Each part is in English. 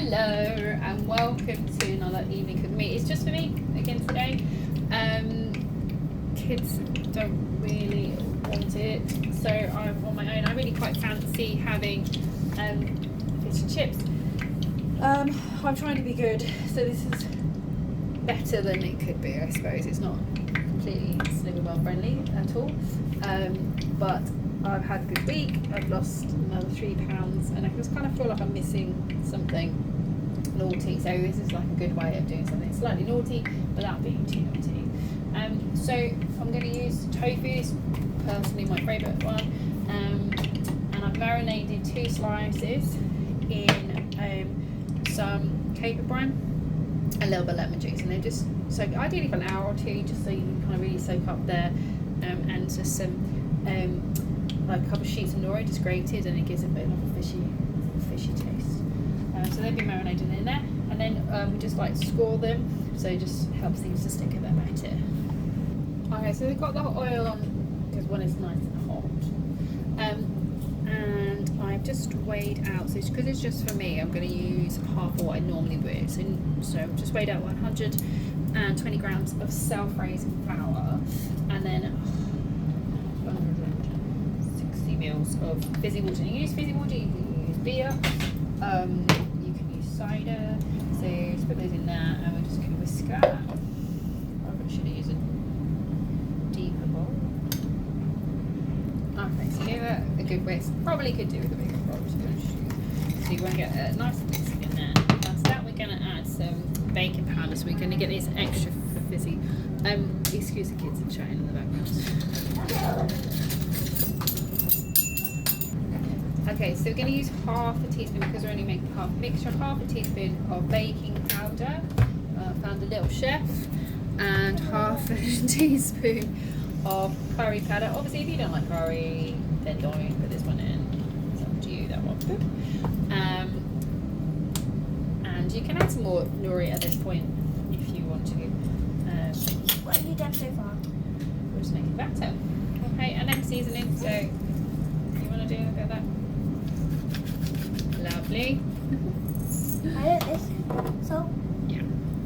Hello and welcome to another evening cook me. It's just for me again today. Kids don't really want it, so I'm on my own. I really quite fancy having fish and chips. I'm trying to be good, so this is better than it could be, I suppose. It's not completely Sliver Well friendly at all, but I've had a good week. I've lost another 3 pounds and I just kind of feel like I'm missing something naughty, so this is like a good way of doing something slightly naughty without being too naughty. So I'm going to use tofu. It's personally my favourite one, and I've marinated 2 slices in some caper brine, a little bit of lemon juice, and they just soak ideally for an hour or 2, just so you can kind of really soak up there, and just some like a couple of sheets of nori just grated, and it gives it a bit of a fishy taste. So they've been marinated in there, and then we just like score them, so it just helps things to stick a bit better. Okay, so we've got the oil on because one is nice and hot, and I've just weighed out, so because it's just for me, I'm going to use half of what I normally would. So I've just weighed out 120 grams of self-raising flour, and then 160 mils of fizzy water. You can use fizzy water, you can use beer, you can use cider. So just put those in there, and we're just going to whisk that. I should have used a deeper bowl. Okay, so give it a good whisk. Probably could do with a bigger bowl, to be honest with you. So you want to get a nice whisk in there. After that, we're going to add some baking powder, so we're going to get this extra fizzy. Excuse the kids chatting in the background. Okay, so we're going to use half a teaspoon, because we're only making half a mixture, half a teaspoon of baking powder. Found a little chef, and half a teaspoon of curry powder. Obviously, if you don't like curry, then don't put this one in. It's up to you, that one. And you can add some more nori at this point if you want to. What have you done so far? We're just making batter. Okay, and then seasoning. So, you want to do a bit of that? Lovely. I don't listen. So? Yeah. A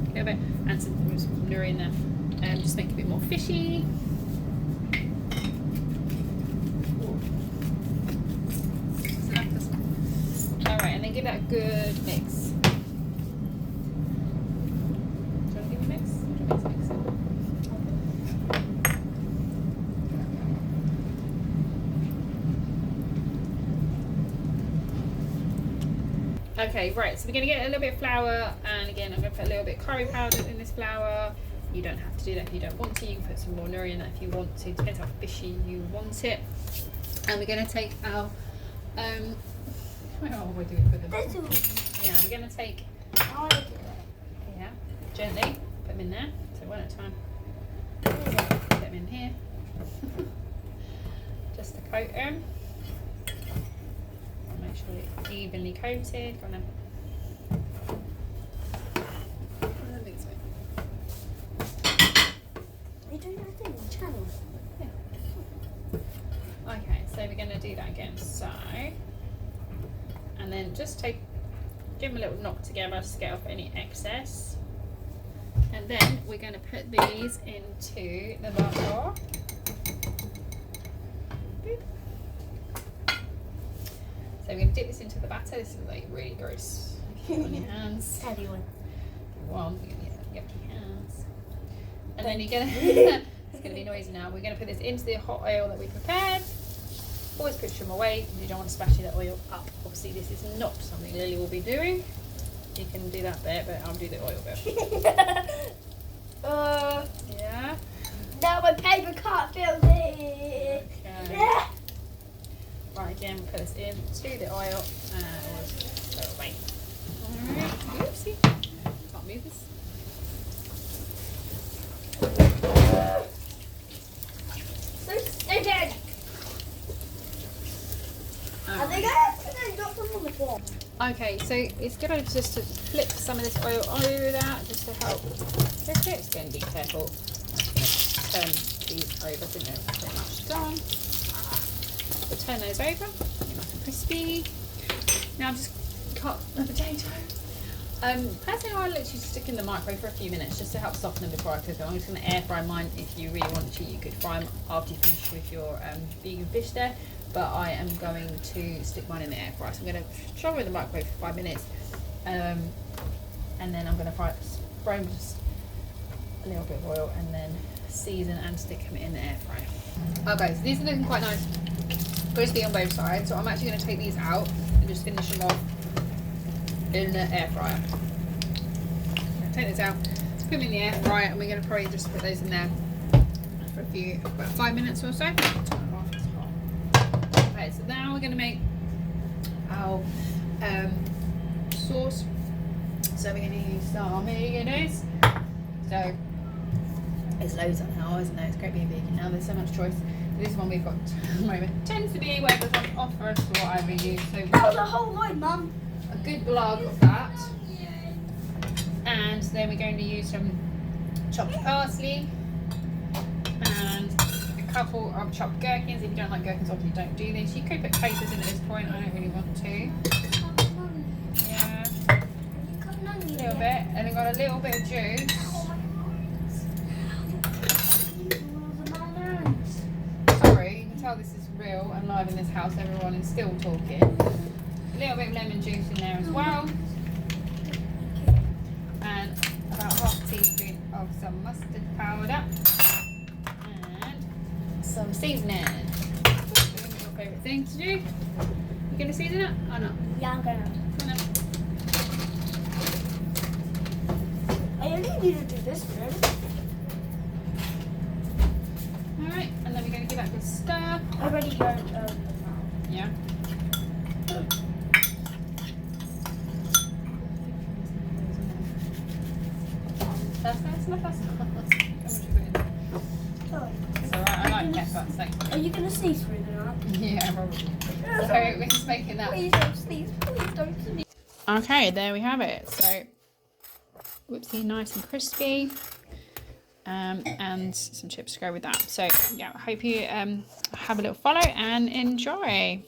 little bit. And some nori in there. Just make it a bit more fishy. Alright, and then give that a good mix. Do you want to give it a mix? Do you want me to mix it? Okay, right, so we're going to get a little bit of flour, and again I'm going to put a little bit of curry powder in this flour. You don't have to do that if you don't want to. You can put some more nori in that if you want to. Depends how fishy you want it. And we're going to take our what are we doing for them? Yeah, we're going to take, yeah, gently put them in there. So one at a time. Put them in here. Just to coat them. Make sure it's evenly coated. Go on then. Are you doing that thing on the channel? Yeah. Okay, so we're going to do that again. So, and then just give them a little knock together just to get off any excess. And then we're going to put these into the butter. Boop. So we're going to dip this into the batter. This is like really gross. On your hands. Heavy one. One, yucky hands. And then you're going to, it's going to be noisy now. We're going to put this into the hot oil that we prepared. Always push them away. You don't want to splash the oil up. Obviously, this is not something Lily will be doing. You can do that bit, but I'll do the oil bit. Yeah. Now my paper can't feel it. Okay. Right, again, put this into the oil and always throw it away. Alright, oopsie. Can't move this. So stupid. I think I have to knock them on the floor. Okay, so it's good just to flip some of this oil over that, just to help cook it. Just going to be careful. Turn these over so they're pretty much done. So turn those over, nice and crispy. Now I've just cut the potato. Personally, I literally stick in the microwave for a few minutes just to help soften them before I cook them. I'm just going to air fry mine. If you really want to, you could fry them after you finish with your vegan fish there. But I am going to stick mine in the air fryer. So I'm going to throw them in the microwave for 5 minutes. And then I'm going to spray them just a little bit of oil and then season and stick them in the air fryer. Okay, so these are looking quite nice, crispy on both sides. So I'm actually going to take these out and just finish them off in the air fryer. Take this out, put them in the air fryer, and we're going to probably just put those in there for about 5 minutes or so. Okay, so now we're going to make our sauce. So we're going to use some mayonnaise. So there's loads on now, isn't there? It's great being vegan now. There's so much choice. This one we've got at the moment tends to be whatever's on offer for what I reuse. So that was a whole load, Mum. A good log of that, and then we're going to use some chopped parsley and a couple of chopped gherkins. If you don't like gherkins, obviously don't do this. You could put capers in at this point. I don't really want to. Yeah, a little bit, and we've got a little bit of juice. Sorry, you can tell this is real and live in this house. Everyone is still talking. A little bit of lemon juice in there as well, and about half a teaspoon of some mustard powder and some seasoning. What's your favourite thing to do? You gonna season it or not? Yeah, I'm gonna. Come on. I only need to do this bit. Alright, and then we're going to give that a good stir. I already got Yeah. That's alright, I like pepper, so. Are you gonna sneeze through the night? Yeah, probably. So we're just making that. Please don't sneeze. Please don't sneeze. Okay, there we have it. So, whoopsie, nice and crispy. And some chips to go with that. So, yeah, I hope you have a little follow and enjoy.